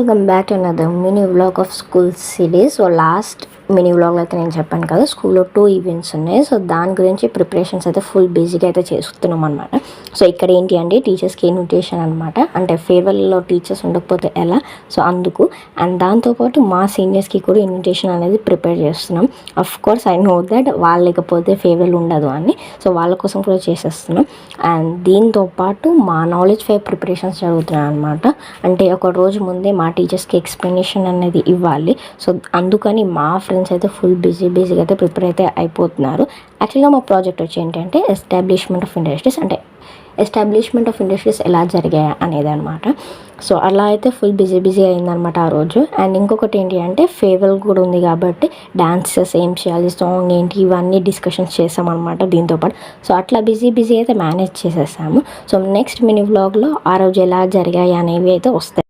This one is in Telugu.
Welcome back to another mini vlog of school series. So last mini వ్లాగ్లో అయితే నేను చెప్పాను కదా, స్కూల్లో 2 ఈవెంట్స్ ఉన్నాయి. సో దాని గురించి ప్రిపరేషన్స్ అయితే ఫుల్ బిజీగా అయితే చేస్తున్నాం అనమాట. సో ఇక్కడ ఏంటి అంటే టీచర్స్కి ఇన్విటేషన్ అనమాట. అంటే ఫేర్వెల్లో టీచర్స్ ఉండకపోతే ఎలా, సో అందుకు. అండ్ దాంతోపాటు మా సీనియర్స్కి కూడా ఇన్విటేషన్ అనేది ప్రిపేర్ చేస్తున్నాం. Of course I know that వాళ్ళు లేకపోతే ఫేర్వెల్ ఉండదు అని, సో వాళ్ళ కోసం కూడా చేసేస్తున్నాం. అండ్ దీంతో పాటు మా నాలెడ్జ్ ఫేర్ ప్రిపరేషన్స్ జరుగుతున్నాయి అనమాట. అంటే ఒక రోజు ముందే మా టీచర్స్కి ఎక్స్ప్లెనేషన్ అనేది ఇవ్వాలి. సో అందుకని మా ఫ్రెండ్స్ అయితే ఫుల్ బిజీగా అయితే ప్రిపేర్ అయితే అయిపోతున్నారు. యాక్చువల్గా మా ప్రాజెక్ట్ వచ్చి ఏంటంటే ఎస్టాబ్లిష్మెంట్ ఆఫ్ ఇండస్ట్రీస్ ఎలా జరిగాయి అనేది అనమాట. సో అలా అయితే ఫుల్ బిజీ అయిందనమాట ఆ రోజు. అండ్ ఇంకొకటి ఏంటి అంటే ఫేర్వెల్ కూడా ఉంది కాబట్టి డాన్సెస్ ఏం చేయాలి, సాంగ్ ఏంటి, ఇవన్నీ డిస్కషన్స్ చేసామన్నమాట దీంతోపాటు. సో అట్లా బిజీ అయితే మేనేజ్ చేసేసాము. సో నెక్స్ట్ మినీ వ్లాగ్లో ఆ రోజు ఎలా జరిగాయి అనేవి అయితే వస్తాయి.